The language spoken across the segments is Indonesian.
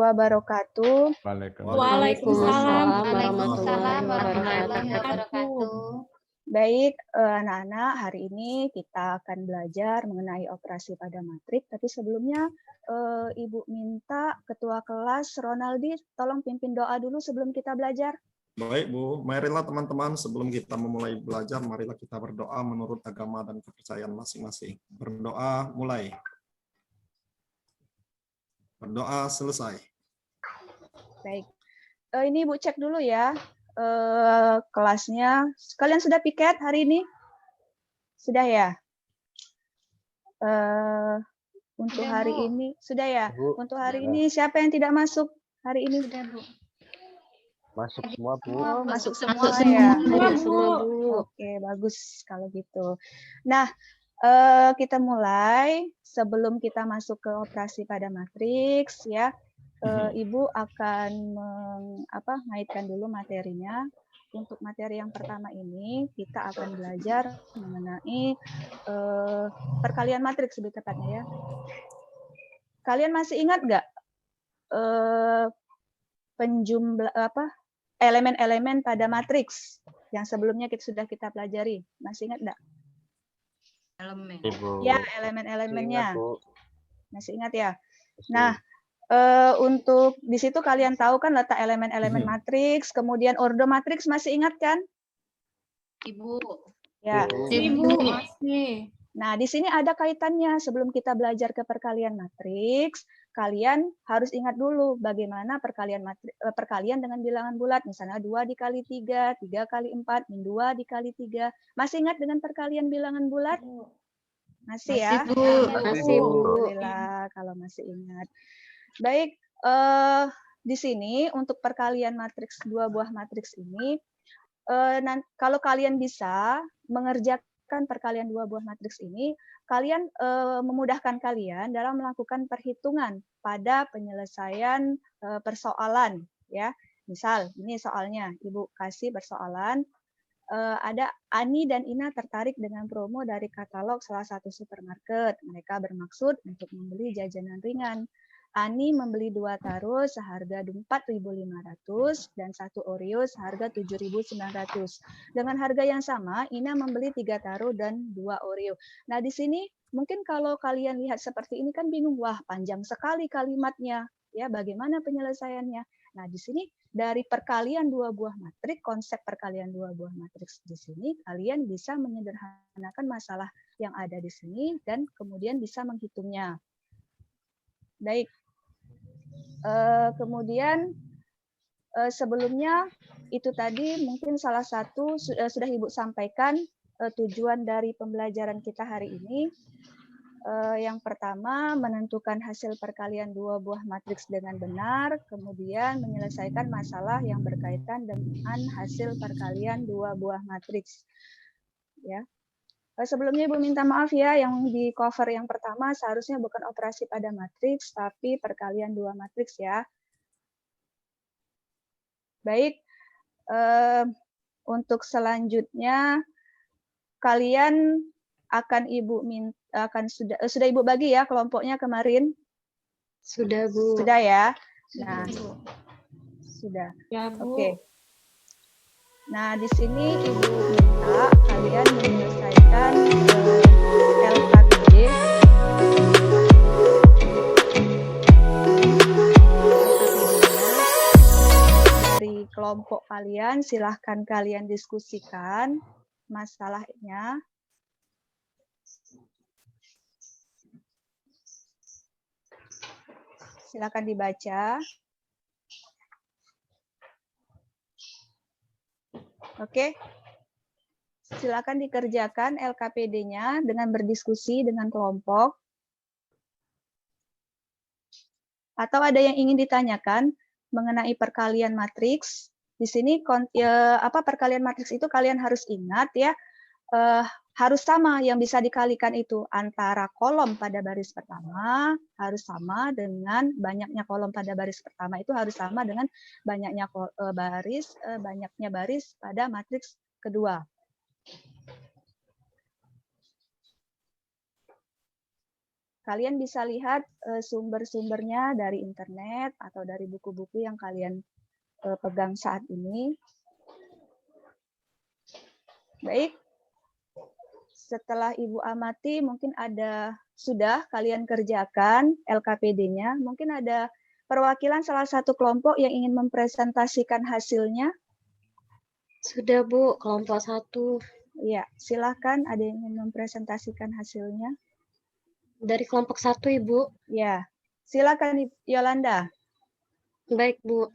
wabarakatuh. Waalaikumsalam Waalaikumsalam warahmatullahi wabarakatuh. Baik, anak-anak, hari ini kita akan belajar mengenai operasi pada matrik. Tapi sebelumnya, Ibu minta Ketua Kelas Ronaldi tolong pimpin doa dulu sebelum kita belajar. Baik Bu, marilah teman-teman sebelum kita memulai belajar, marilah kita berdoa menurut agama dan kepercayaan masing-masing. Berdoa mulai. Berdoa selesai. Baik, ini Ibu cek dulu ya kelasnya. Kalian sudah piket hari ini? Sudah ya? Untuk Sudah, hari Bu. ini sudah ya? Bu, Untuk hari sudah. ini siapa yang tidak masuk hari ini? Sudah, Bu. Masuk semua, Bu. Oh, masuk semua Masuk ya. semua, Bu. Oke, bagus kalau gitu. Nah, kita mulai. Sebelum kita masuk ke operasi pada matriks, ya, Ibu akan mengaitkan dulu materinya. Untuk materi yang pertama ini, kita akan belajar mengenai perkalian matriks lebih tepatnya ya. Kalian masih ingat nggak penjumlah elemen-elemen pada matriks yang sebelumnya sudah kita pelajari? Masih ingat nggak? Elemen. Ibu. Ya, elemen-elemennya. Ingat, Bu. Masih ingat ya? Masih. Nah, untuk di situ kalian tahu kan letak elemen-elemen matriks, kemudian ordo matriks masih ingat kan? Ibu. Ya. Ibu. Masih. Nah, di sini ada kaitannya. Sebelum kita belajar ke perkalian matriks, kalian harus ingat dulu bagaimana perkalian dengan bilangan bulat. Misalnya 2 dikali 3, 3 kali 4, 2 dikali 3. Masih ingat dengan perkalian bilangan bulat? Masih ya? Bu. Masih, Bu. Alhamdulillah kalau masih ingat. Baik, di sini untuk perkalian matriks, dua buah matriks ini, kalau kalian bisa mengerjakan perkalian dua buah matriks ini, kalian memudahkan kalian dalam melakukan perhitungan pada penyelesaian persoalan, ya. Misal, ini soalnya, Ibu kasih persoalan, ada Ani dan Ina tertarik dengan promo dari katalog salah satu supermarket. Mereka bermaksud untuk membeli jajanan ringan. Ani membeli 2 taro seharga 4.500 dan 1 Oreo seharga 7.900. Dengan harga yang sama, Ina membeli 3 taro dan 2 Oreo. Nah, di sini mungkin kalau kalian lihat seperti ini kan bingung, wah panjang sekali kalimatnya. Ya, bagaimana penyelesaiannya? Nah, di sini dari perkalian dua buah matriks, konsep perkalian dua buah matriks di sini, kalian bisa menyederhanakan masalah yang ada di sini dan kemudian bisa menghitungnya. Baik. Kemudian sebelumnya itu tadi mungkin salah satu sudah Ibu sampaikan tujuan dari pembelajaran kita hari ini. Yang pertama, menentukan hasil perkalian dua buah matriks dengan benar, kemudian menyelesaikan masalah yang berkaitan dengan hasil perkalian dua buah matriks. Ya. Sebelumnya Ibu minta maaf ya, yang di cover yang pertama seharusnya bukan operasi pada matriks, tapi perkalian dua matriks ya. Baik, untuk selanjutnya kalian akan Ibu sudah Ibu bagi ya kelompoknya kemarin? Sudah, Bu. Sudah ya. Nah, sudah. Ya, Bu. Oke. Nah, di sini Ibu minta kalian menyelesaikan LKPD. Dari kelompok kalian, silahkan kalian diskusikan masalahnya. Silakan dibaca. Oke. Silakan dikerjakan LKPD-nya dengan berdiskusi dengan kelompok. Atau ada yang ingin ditanyakan mengenai perkalian matriks? Di sini perkalian matriks itu kalian harus ingat ya. Harus sama yang bisa dikalikan itu antara kolom pada baris pertama harus sama dengan banyaknya kolom pada baris pertama itu harus sama dengan banyaknya baris pada matriks kedua. kalian bisa lihat sumber-sumbernya dari internet atau dari buku-buku yang kalian pegang saat ini. Baik, setelah Ibu amati mungkin sudah kalian kerjakan LKPD-nya, mungkin ada perwakilan salah satu kelompok yang ingin mempresentasikan hasilnya. Sudah, Bu. Kelompok 1. Ya, silakan ada yang ingin mempresentasikan hasilnya. Dari kelompok 1, Ibu. Ya, silakan Yolanda. Baik, Bu.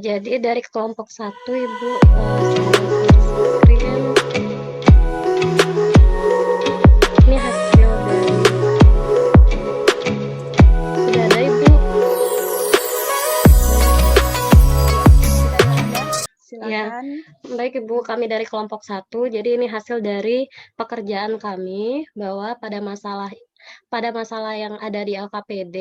Jadi dari kelompok 1, Ibu, screen. Ini hasil dari sudah ada, Ibu. Silakan. Baik, Ibu, kami dari kelompok 1. Jadi ini hasil dari pekerjaan kami bahwa pada masalah yang ada di LKPD,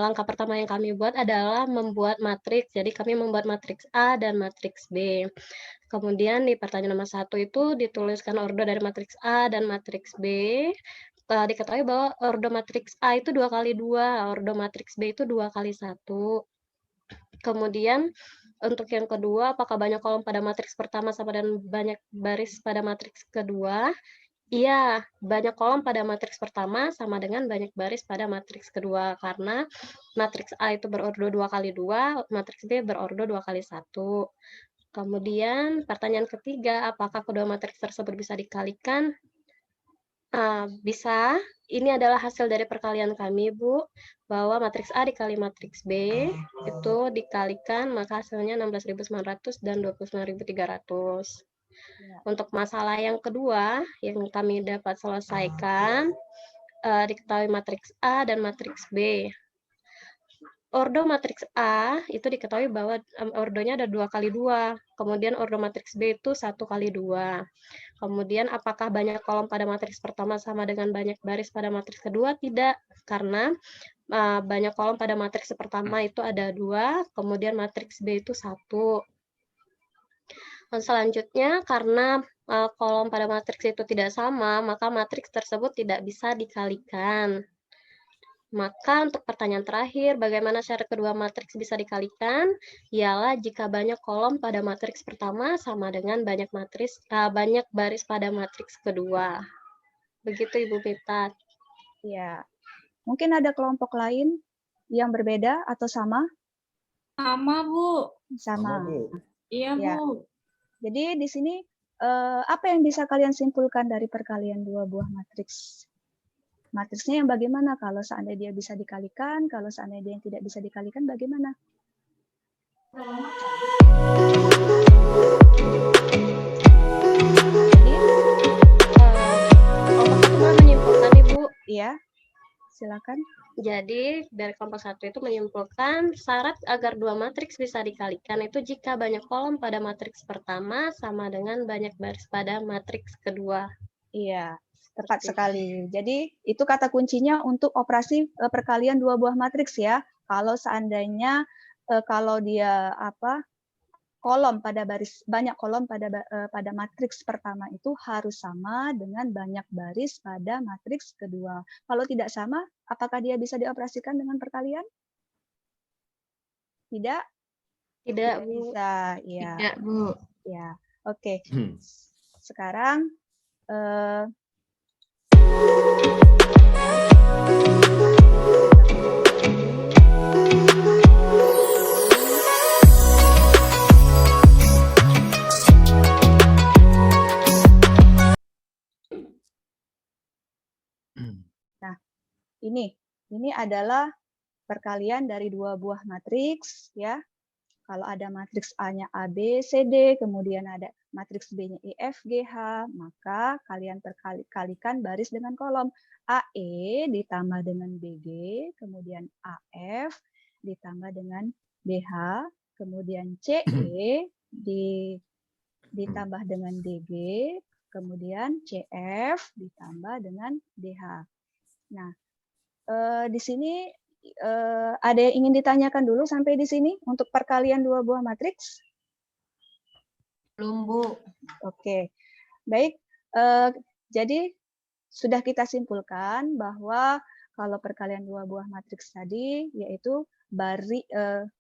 langkah pertama yang kami buat adalah membuat matriks. Jadi kami membuat matriks A dan matriks B. Kemudian di pertanyaan nomor 1 itu dituliskan ordo dari matriks A dan matriks B. Diketahui bahwa ordo matriks A itu 2 kali 2, ordo matriks B itu 2 kali 1. Kemudian untuk yang kedua, apakah banyak kolom pada matriks pertama sama dengan banyak baris pada matriks kedua? Iya, banyak kolom pada matriks pertama sama dengan banyak baris pada matriks kedua, karena matriks A itu berordo 2 kali 2, matriks B berordo 2 kali 1. Kemudian pertanyaan ketiga, apakah kedua matriks tersebut bisa dikalikan? Bisa. Ini adalah hasil dari perkalian kami, Bu, bahwa matriks A dikali matriks B itu dikalikan, maka hasilnya 16.900 dan 29.300. Untuk masalah yang kedua yang kami dapat selesaikan, diketahui matriks A dan matriks B. Ordo matriks A itu diketahui bahwa ordonya ada 2 kali 2, kemudian ordo matriks B itu 1 kali 2. Kemudian apakah banyak kolom pada matriks pertama sama dengan banyak baris pada matriks kedua? Tidak, karena banyak kolom pada matriks pertama itu ada 2, kemudian matriks B itu 1. Selanjutnya, karena kolom pada matriks itu tidak sama, maka matriks tersebut tidak bisa dikalikan. Maka untuk pertanyaan terakhir, bagaimana cara kedua matriks bisa dikalikan? Ialah jika banyak kolom pada matriks pertama sama dengan banyak baris pada matriks kedua. Begitu, Ibu Mita. Ya, mungkin ada kelompok lain yang berbeda atau sama? Sama, Bu. Sama. Iya, Ya. Bu. Jadi di sini apa yang bisa kalian simpulkan dari perkalian 2 buah matriks? Matriksnya yang bagaimana? Kalau seandainya dia bisa dikalikan, kalau seandainya dia yang tidak bisa dikalikan, bagaimana? Jadi, kelompok 1 menyimpulkan, Ibu. Iya, silakan. Jadi dari kelompok 1 itu menyimpulkan syarat agar dua matriks bisa dikalikan itu jika banyak kolom pada matriks pertama sama dengan banyak baris pada matriks kedua. Iya, tepat sekali. Jadi itu kata kuncinya untuk operasi perkalian 2 buah matriks ya. Kalau seandainya kalau dia kolom pada banyak kolom pada matriks pertama itu harus sama dengan banyak baris pada matriks kedua. Kalau tidak sama, apakah dia bisa dioperasikan dengan perkalian? Tidak? Tidak, Bu. Bisa, ya. Tidak, Bu. Ya, oke. Sekarang nah, ini adalah perkalian dari 2 buah matriks ya. Kalau ada matriks A-nya A, B, C, D, kemudian ada matriks B-nya E, F, G, H, maka kalian kalikan baris dengan kolom. AE ditambah dengan BG, kemudian AF ditambah dengan BH, kemudian CE ditambah dengan DG, kemudian CF ditambah dengan DH. Nah, di sini ada yang ingin ditanyakan dulu sampai di sini untuk perkalian 2 buah matriks? Belum, Bu. Oke, baik. Jadi sudah kita simpulkan bahwa kalau perkalian dua buah matriks tadi yaitu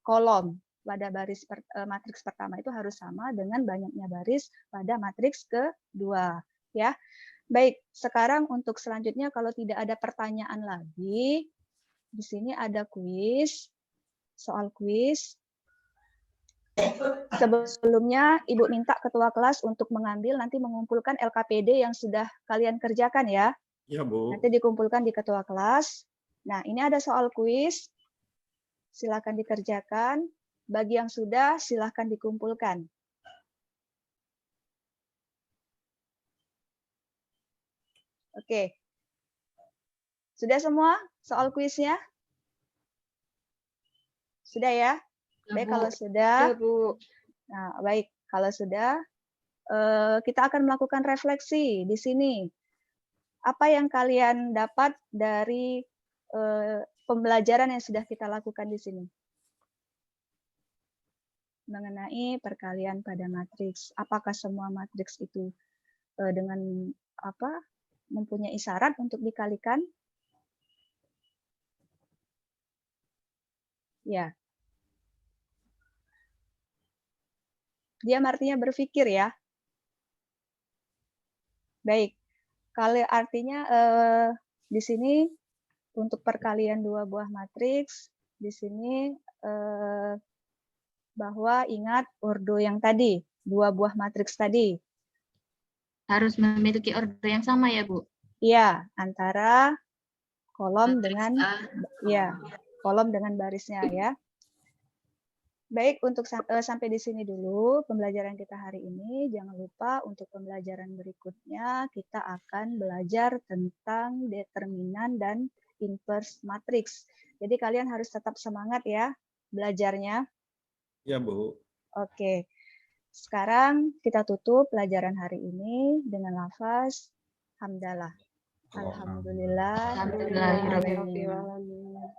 kolom pada matriks pertama itu harus sama dengan banyaknya baris pada matriks kedua, ya. Baik, sekarang untuk selanjutnya kalau tidak ada pertanyaan lagi, di sini ada kuis, soal kuis. Sebelumnya Ibu minta ketua kelas untuk mengumpulkan LKPD yang sudah kalian kerjakan ya. Iya, Bu. Nanti dikumpulkan di ketua kelas. Nah, ini ada soal kuis. Silakan dikerjakan. Bagi yang sudah, silakan dikumpulkan. Oke. Sudah semua soal kuisnya? Sudah ya? Baik, kalau sudah. Ya, Bu. Nah, baik. Kalau sudah, kita akan melakukan refleksi di sini. Apa yang kalian dapat dari pembelajaran yang sudah kita lakukan di sini? Mengenai perkalian pada matriks. Apakah semua matriks itu dengan mempunyai syarat untuk dikalikan? Ya. Diam artinya berpikir ya. Baik. Kalau artinya di sini untuk perkalian dua buah matriks di sini bahwa ingat ordo yang tadi, dua buah matriks tadi. Harus memiliki order yang sama ya, Bu? Iya, antara kolom dengan A. kolom dengan barisnya ya. Baik, untuk sampai di sini dulu pembelajaran kita hari ini. Jangan lupa untuk pembelajaran berikutnya kita akan belajar tentang determinan dan inverse matriks. Jadi kalian harus tetap semangat ya belajarnya. Iya, Bu. Oke. Sekarang kita tutup pelajaran hari ini dengan lafaz hamdalah. Alhamdulillah. Alhamdulillah. Alhamdulillah.